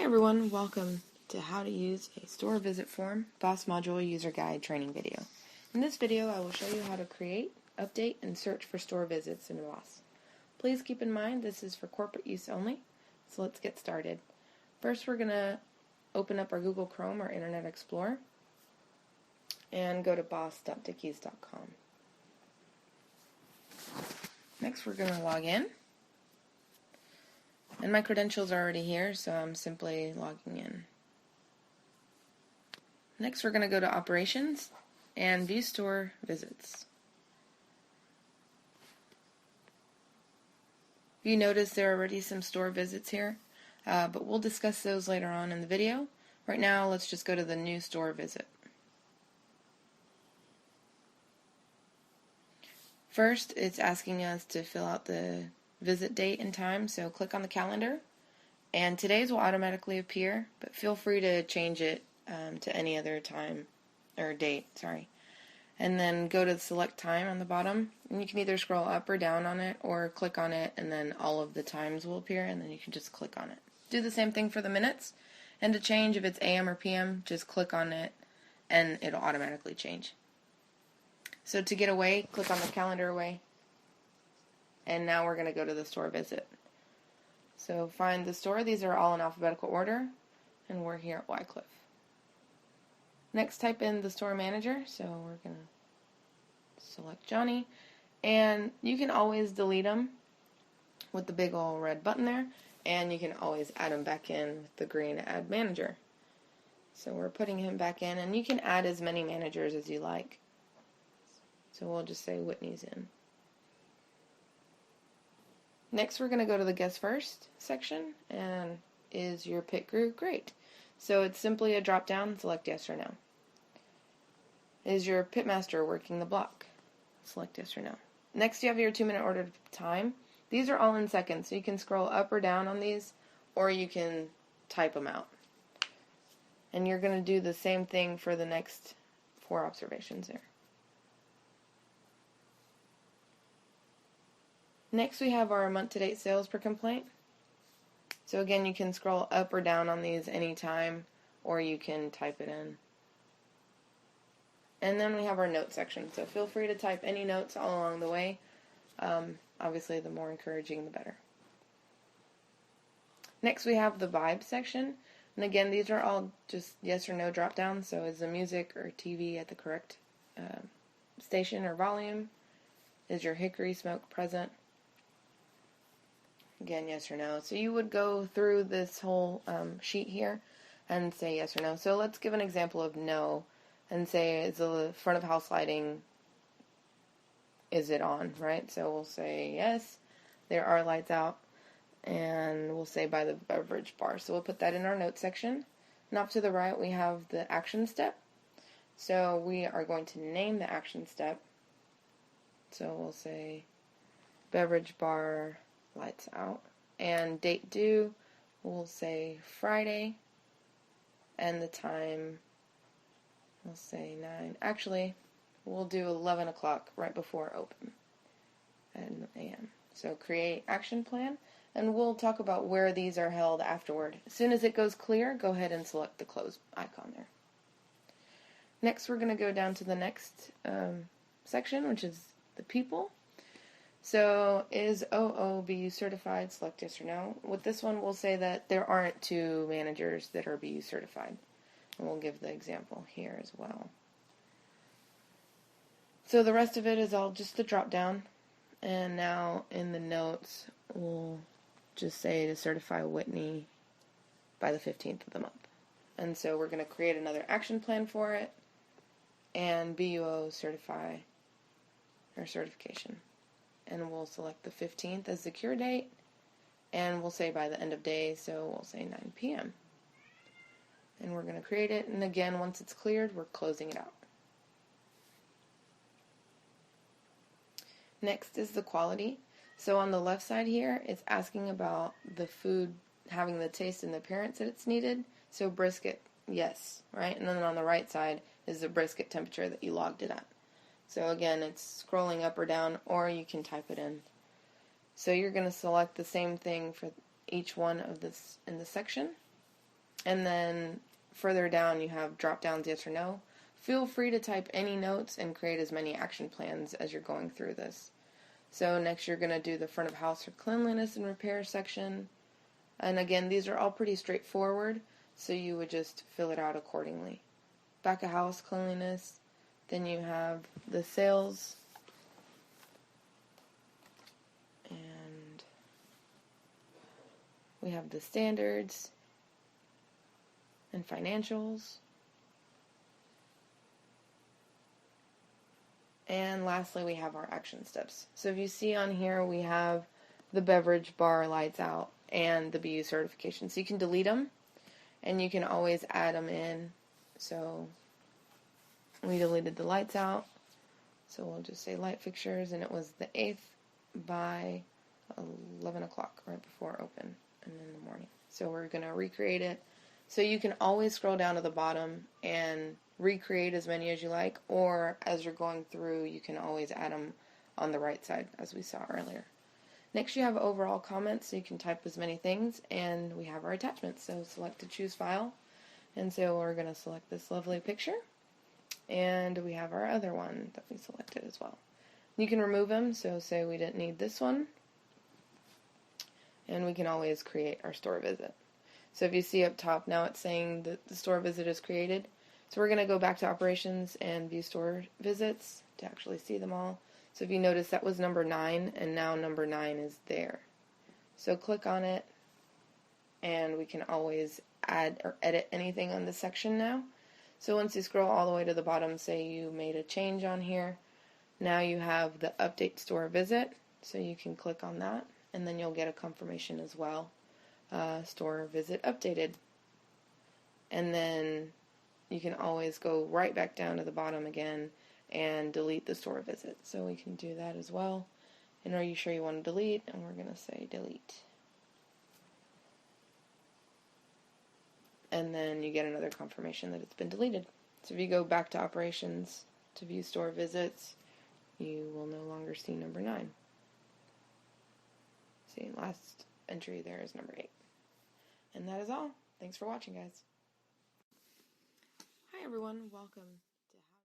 everyone, welcome to how to use a store visit form BOSS module user guide training video. In this video I will show you how to create, update, and search for store visits in BOSS. Please keep in mind this is for corporate use only, so let's get started. First we're going to open up our Google Chrome or Internet Explorer and go to boss.dickies.com. Next we're going to log in. And my credentials are already here, so I'm simply logging in. Next we're going to go to Operations and View Store Visits. You notice there are already some store visits here, but we'll discuss those later on in the video. Right now let's just go to the New Store Visit. First it's asking us to fill out the visit date and time, so click on the calendar, and today's will automatically appear, but feel free to change it to any other time or date, and then go to the select time on the bottom, and you can either scroll up or down on it or click on it and then all of the times will appear, and then you can just click on it. Do the same thing for the minutes, and to change if it's AM or PM, just click on it and it'll automatically change. So to get away, click on the calendar away. And now we're going to go to the store visit. So find the store. These are all in alphabetical order. And we're here at Wycliffe. Next, type in the store manager. So we're going to select Johnny. And you can always delete them with the big old red button there. And you can always add them back in with the green add manager. So we're putting him back in. And you can add as many managers as you like. So we'll just say Whitney's in. Next we're going to go to the Guess First section, and is your pit crew great? So it's simply a drop down, select yes or no. Is your pitmaster working the block? Select yes or no. Next you have your 2-minute order time. These are all in seconds, so you can scroll up or down on these, or you can type them out. And you're going to do the same thing for the next 4 observations there. Next we have our month-to-date sales per complaint. So again, you can scroll up or down on these anytime, or you can type it in. And then we have our notes section, so feel free to type any notes all along the way. Obviously the more encouraging the better. Next we have the vibe section, and again these are all just yes or no drop downs, so is the music or TV at the correct station or volume? Is your hickory smoke present? Again, yes or no. So you would go through this whole sheet here and say yes or no. So let's give an example of no and say, is the front of house lighting, is it on, right? So we'll say yes, there are lights out, and we'll say by the beverage bar. So we'll put that in our notes section. And off to the right we have the action step. So we are going to name the action step. So we'll say beverage bar lights out, and date due we'll say Friday, and the time we'll say 9. Actually, we'll do 11 o'clock right before open at a.m. So create action plan, and we'll talk about where these are held afterward. As soon as it goes clear, go ahead and select the close icon there. Next we're going to go down to the next section, which is the people. So is OO BU certified? Select yes or no. With this one we'll say that there aren't 2 managers that are BU certified. And we'll give the example here as well. So the rest of it is all just the drop down. And now in the notes we'll just say to certify Whitney by the 15th of the month. And so we're going to create another action plan for it and BUO certify or certification. And we'll select the 15th as the cure date, and we'll say by the end of day, so we'll say 9 p.m. And we're going to create it, and again, once it's cleared, we're closing it out. Next is the quality. So on the left side here, it's asking about the food having the taste and the appearance that it's needed. So brisket, yes, right? And then on the right side is the brisket temperature that you logged it at. So again, it's scrolling up or down, or you can type it in. So you're going to select the same thing for each one of this in the section. And then further down you have drop downs, yes or no. Feel free to type any notes and create as many action plans as you're going through this. So next you're going to do the front of house or cleanliness and repair section. And again, these are all pretty straightforward, so you would just fill it out accordingly. Back of house cleanliness, then you have the sales, and we have the standards and financials. And lastly, we have our action steps. So if you see on here, we have the beverage bar lights out and the BU certification. So you can delete them, and you can always add them in. So we deleted the lights out. So we'll just say light fixtures, and it was the 8th by 11 o'clock, right before open, and in the morning. So we're going to recreate it. So you can always scroll down to the bottom and recreate as many as you like, or as you're going through, you can always add them on the right side, as we saw earlier. Next, you have overall comments, so you can type as many things, and we have our attachments. So select to choose file, and so we're going to select this lovely picture, and we have our other one that we selected as well. You can remove them, so say we didn't need this one, and we can always create our store visit. So if you see up top, now it's saying that the store visit is created. So we're going to go back to operations and view store visits to actually see them all. So if you notice, that was number 9, and now number 9 is there. So click on it, and we can always add or edit anything on this section now. So once you scroll all the way to the bottom, say you made a change on here, now you have the update store visit, so you can click on that, and then you'll get a confirmation as well. Store visit updated. And then you can always go right back down to the bottom again and delete the store visit. So we can do that as well. And are you sure you want to delete? And we're going to say delete. And then you get another confirmation that it's been deleted. So if you go back to operations to view store visits, you will no longer see number 9. See, last entry there is number 8. And that is all. Thanks for watching, guys. Hi, everyone. Welcome.